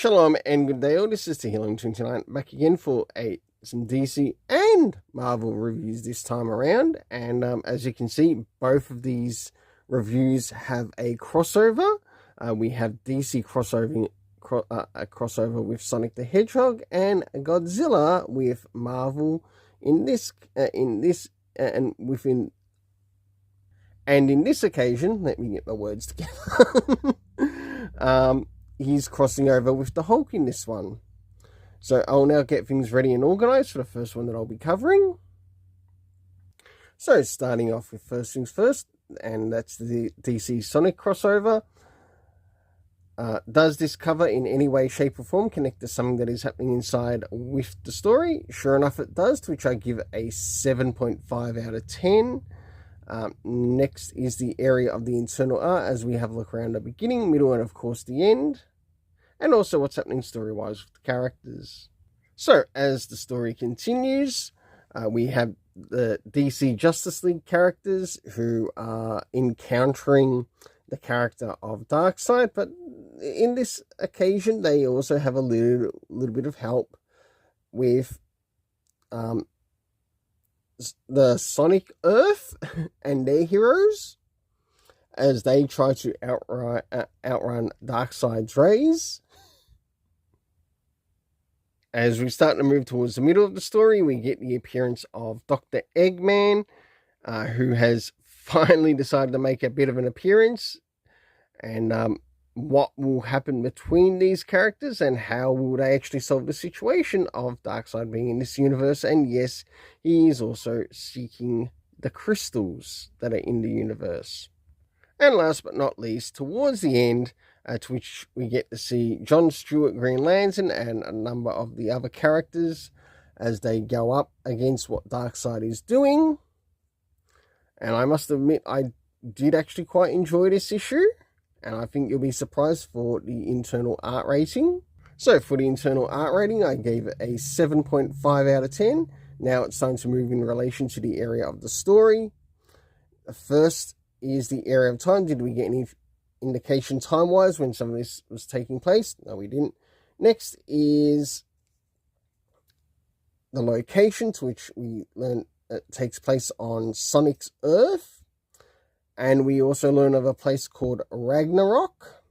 Shalom and good day all, this is Healing29 back again for some DC and Marvel reviews this time around. And as you can see, both of these reviews have a crossover. We have DC a crossover with Sonic the Hedgehog and Godzilla with Marvel in this occasion, let me get my words together. He's crossing over with the Hulk in this one. So I'll now get things ready and organized for the first one that I'll be covering. So starting off with first things first, and that's the DC Sonic crossover. Does this cover in any way, shape or form connect to something that is happening inside with the story? Sure enough it does, to which I give a 7.5 out of 10. Next is the area of the internal art, as we have a look around the beginning, middle, and of course the end, and also what's happening story-wise with the characters. So as the story continues, we have the DC Justice League characters who are encountering the character of Darkseid, but in this occasion they also have a little bit of help with the Sonic Earth and their heroes as they try to outrun Darkseid's rays. As we start to move towards the middle of the story, we get the appearance of Dr. Eggman, who has finally decided to make a bit of an appearance, and what will happen between these characters and how will they actually solve the situation of Darkseid being in this universe. And yes, he is also seeking the crystals that are in the universe. And last but not least, towards the end, to which we get to see John Stewart Green Lantern and a number of the other characters as they go up against what Darkseid is doing. And I must admit, I did actually quite enjoy this issue, and I think you'll be surprised for the internal art rating. So for the internal art rating, I gave it a 7.5 out of 10. Now it's time to move in relation to the area of the story. First is the area of time. Did we get any indication time-wise when some of this was taking place? No, we didn't. Next is the location, to which we learn it takes place on Sonic's Earth. And we also learn of a place called Ragnarok,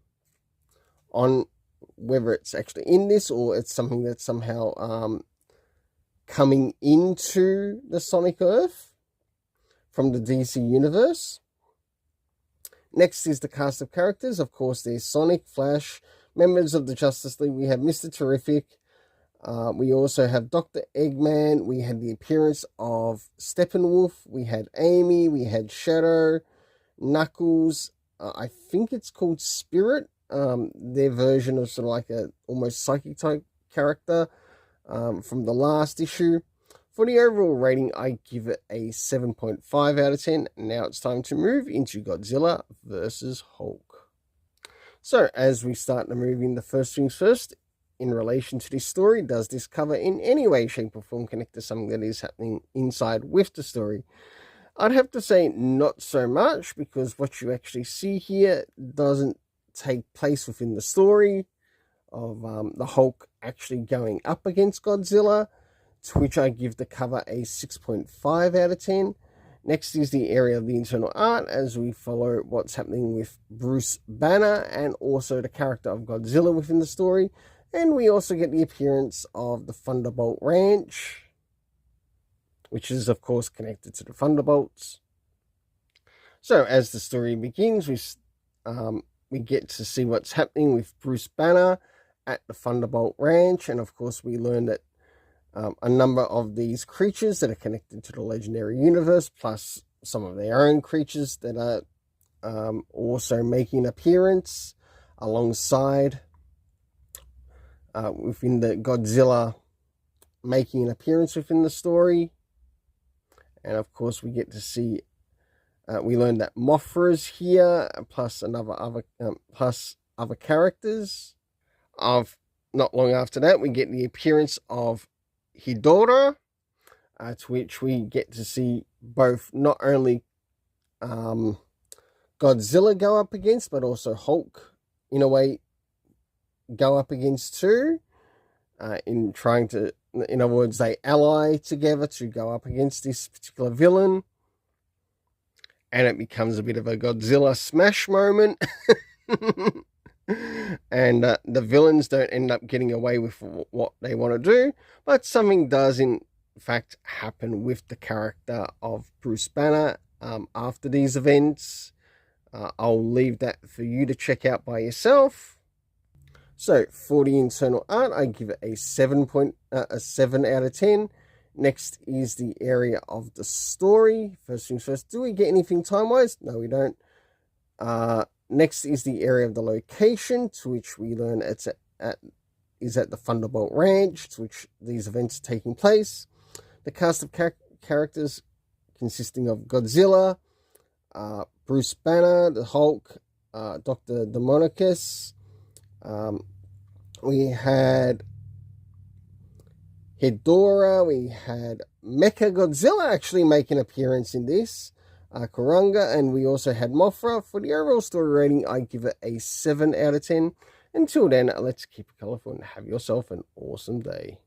on whether it's actually in this or it's something that's somehow coming into the Sonic Earth from the DC universe. Next is the cast of characters. Of course, there's Sonic, Flash, members of the Justice League. We have Mr. Terrific. We also have Dr. Eggman. We had the appearance of Steppenwolf. We had Amy. We had Shadow, Knuckles, I think it's called Spirit, their version of sort of like a almost psychic type character from the last issue. For the overall rating, I give it a 7.5 out of 10. Now it's time to move into Godzilla vs. Hulk. So as we start to move in, the first things first, in relation to this story, does this cover in any way, shape or form connect to something that is happening inside with the story? I'd have to say not so much, because what you actually see here doesn't take place within the story of the Hulk actually going up against Godzilla, to which I give the cover a 6.5 out of 10. Next is the area of the internal art, as we follow what's happening with Bruce Banner and also the character of Godzilla within the story. And we also get the appearance of the Thunderbolt Ranch, which is, of course, connected to the Thunderbolts. So as the story begins, we get to see what's happening with Bruce Banner at the Thunderbolt Ranch. And, of course, we learn that a number of these creatures that are connected to the Legendary Universe, plus some of their own creatures that are also making an appearance alongside within the Godzilla making an appearance within the story. And of course, we get to see, we learn that Mothra's here, plus other characters. Not long after that, we get the appearance of Hidora, to which we get to see both not only Godzilla go up against, but also Hulk, in a way, go up against too. In other words, they ally together to go up against this particular villain. And it becomes a bit of a Godzilla smash moment. And the villains don't end up getting away with what they want to do, but something does in fact happen with the character of Bruce Banner after these events. I'll leave that for you to check out by yourself. So for the internal art, I give it a 7 out of 10. Next is the area of the story. First things first, do we get anything time-wise? No, we don't. Next is the area of the location, to which we learn is at the Thunderbolt Ranch, to which these events are taking place. The cast of characters consisting of Godzilla, Bruce Banner, the Hulk, Dr. Demonicus. We had Hedorah, we had Mechagodzilla actually make an appearance in this, Kuranga, and we also had Mothra. For the overall story rating, I give it a 7 out of 10. Until then, let's keep it colorful and have yourself an awesome day.